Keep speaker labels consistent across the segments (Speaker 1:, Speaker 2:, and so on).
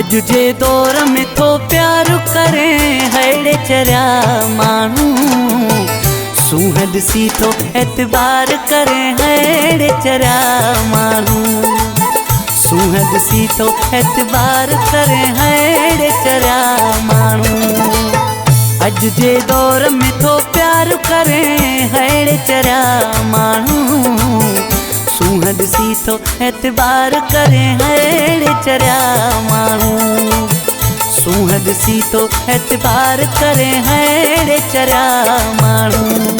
Speaker 1: अज जे दौर में तो प्यार करें हेड़े चरिया मानू सूहद सी तो एतबार करें हेड़े चरिया मानू सूहद सी तो एतबार करें हेड़े चरिया मानू अज जे दौर में तो प्यार करें हेड़े चरिया मानू सूहद सी तो एतबार करें हेड़े चरिया मानू सूहद सी तो एतबार करें हेड़े चरिया मानू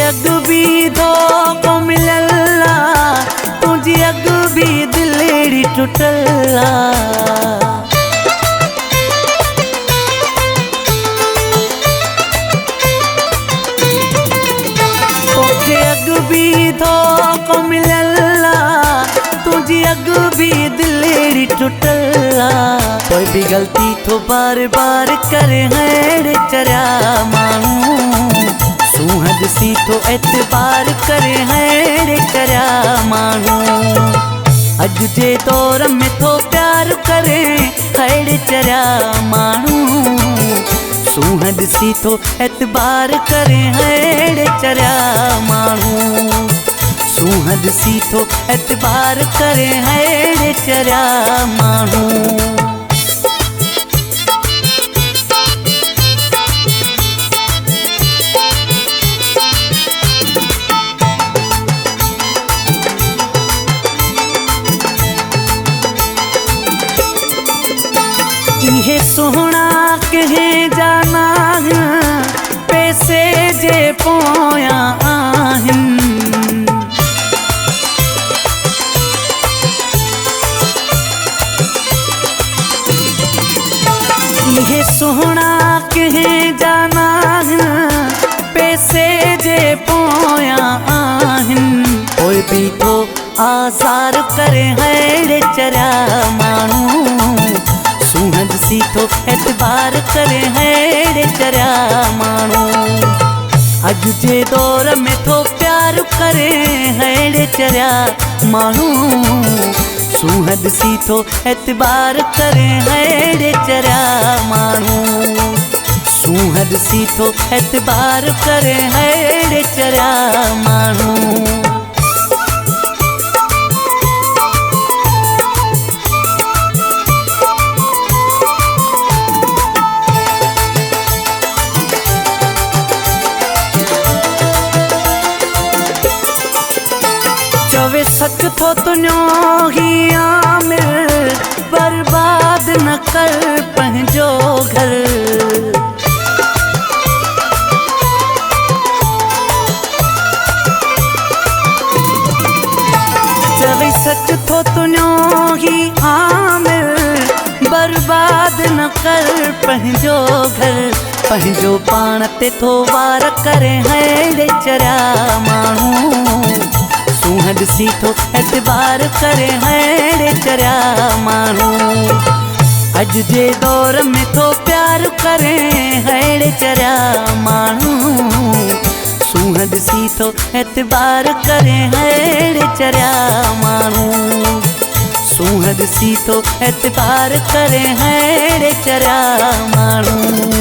Speaker 1: अग भी धोखो मिलला तुझी अग भी दिलेड़ी टुटला तोखे अग भी धोखो मिलला तुझी अग भी दिलेड़ी टुटला कोई भी गलती तो बार बार करे हेड़े चरिया मानू सूहद सी तो एतबार करे हेड़े चरिया मानू अज जे दौर में तो प्यार करे हेड़े चरिया मानू सूहद सी तो एतबार करे हेड़े चरिया मानू सूहद सी तो एतबार करे हेड़े चरिया मानू ये सोहना कहे जाना पैसे जे पोया आहिन ये सोहना कहे जाना पैसे जे पोया आहिन कोई भी तो आज़ार करे हेड़े चरिया मानू सूहद सी तो एतबार करे हेड़े चरिया मानू अज जे दौर में तो प्यार करे हेड़े चरिया मानू सूहद सी तो एतबार करे हेड़े चरिया मानू सूहद सी तो एतबार करे हेड़े चरिया मानू चवे सच तो तुन्यो ही आमिर बर्बाद न कर पंहिंजो घर चवे सच तो तुन्यो ही आमिर बर्बाद न कर पंहिंजो घर पंहिंजो पाण ते तो वार करे हेड़े चरिया मानू सूहद सी तो एतबार करे हेड़े चरिया मानू अज जे दौर में तो प्यार करे हेड़े चरिया मानू सूहद सी तो एतबार करे हेड़े चरिया मानू सूहद सी तो एतबार करे हेड़े चरिया मानू।